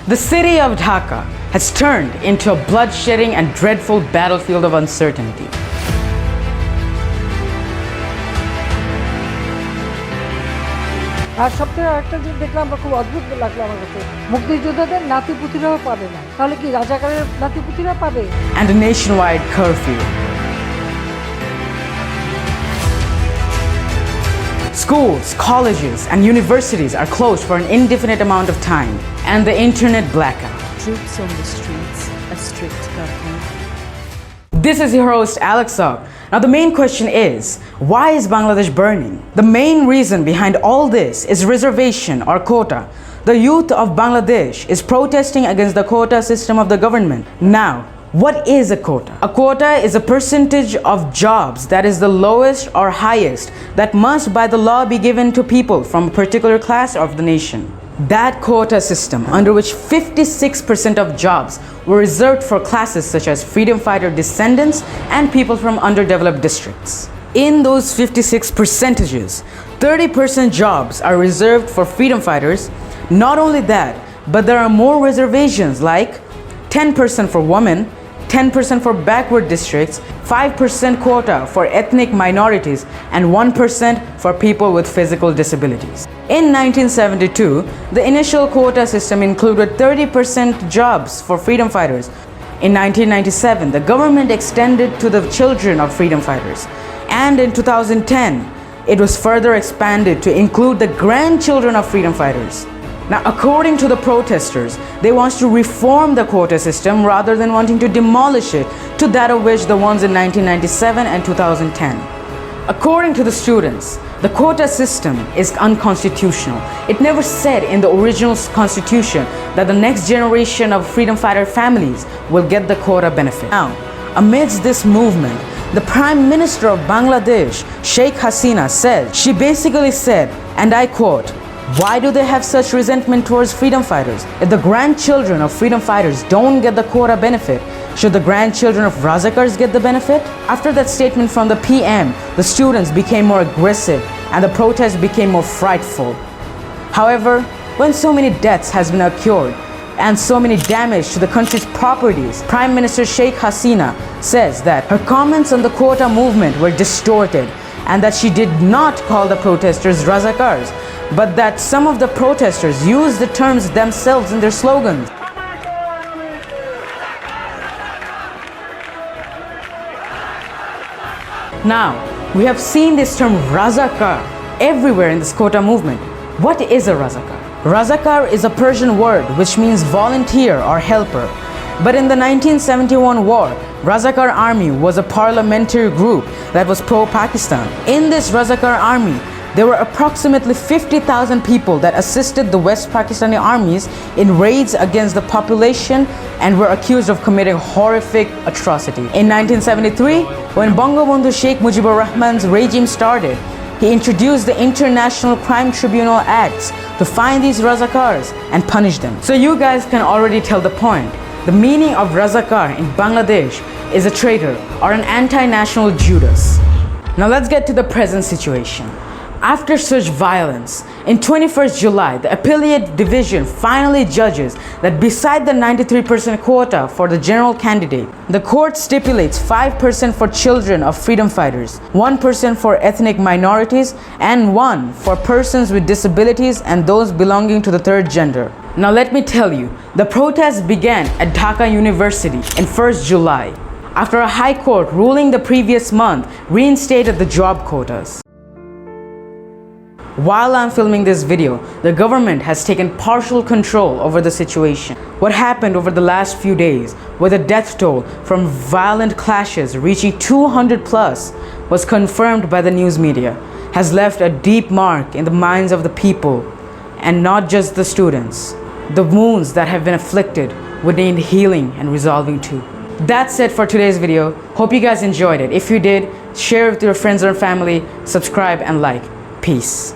The city of Dhaka has turned into a bloodshedding and dreadful battlefield of uncertainty. আর সবথেকে আরেকটা জিনিস দেখলাম আমরা খুব অদ্ভুত লাগলো আমার কাছে মুক্তিযোদ্ধাদের নাতিপুতিরাও পাবে না তাহলে কি রাজাকারের নাতিপুতিরা পাবে And a nationwide curfew. Schools, colleges and universities are closed for an indefinite amount of time, and the internet blackout. Troops on the streets, a strict curfew. This is your host Alex Haq. Now the main question is, why is Bangladesh burning? The main reason behind all this is reservation or quota. The youth of Bangladesh is protesting against the quota system of the government. Now, what is a quota? A quota is a percentage of jobs that is the lowest or highest that must by the law be given to people from a particular class of the nation. That quota system, under which 56% of jobs were reserved for classes such as freedom fighter descendants and people from underdeveloped districts. In those 56 percentages, 30% jobs are reserved for freedom fighters. Not only that, but there are more reservations like 10% for women, 10% for backward districts, 5% quota for ethnic minorities, and 1% for people with physical disabilities. In 1972, the initial quota system included 30% jobs for freedom fighters. In 1997, the government extended to the children of freedom fighters. And in 2010, it was further expanded to include the grandchildren of freedom fighters. Now, according to the protesters, they want to reform the quota system rather than wanting to demolish it to that of which the ones in 1997 and 2010. According to the students, the quota system is unconstitutional. It never said in the original constitution that the next generation of freedom fighter families will get the quota benefit. Now, amidst this movement, the Prime Minister of Bangladesh, Sheikh Hasina, she basically said, and I quote, "Why do they have such resentment towards freedom fighters? If the grandchildren of freedom fighters don't get the quota benefit, should the grandchildren of razakars get the benefit?" After that statement from the PM, the students became more aggressive and the protests became more frightful. However, when so many deaths has been occurred and so many damage to the country's properties, Prime Minister Sheikh Hasina says that her comments on the quota movement were distorted and that she did not call the protesters razakars, but that some of the protesters used the terms themselves in their slogans. Now, we have seen this term razakar everywhere in this quota movement. What is a razakar? Razakar is a Persian word which means volunteer or helper. But in the 1971 war, Razakar army was a parliamentary group that was pro-Pakistan. In this Razakar army, there were approximately 50,000 people that assisted the West Pakistani armies in raids against the population and were accused of committing horrific atrocity. In 1973, when Bangabandhu Sheikh Mujibur Rahman's regime started, he introduced the International Crime Tribunal Acts to find these Razakars and punish them. So you guys can already tell the point. The meaning of Razakar in Bangladesh is a traitor or an anti-national Judas. Now let's get to the present situation. After such violence, in 21st July, the Appellate Division finally judges that beside the 93% quota for the general candidate, the court stipulates 5% for children of freedom fighters, 1% for ethnic minorities, and 1% for persons with disabilities and those belonging to the third gender. Now let me tell you, the protest began at Dhaka University in 1st July, after a high court ruling the previous month reinstated the job quotas. While I'm filming this video, the government has taken partial control over the situation. What happened over the last few days, with a death toll from violent clashes reaching 200 plus, was confirmed by the news media, has left a deep mark in the minds of the people, and not just the students. The wounds that have been afflicted would need healing and resolving too. That's it for today's video. Hope you guys enjoyed it. If you did, share it with your friends or family, subscribe and like. Peace.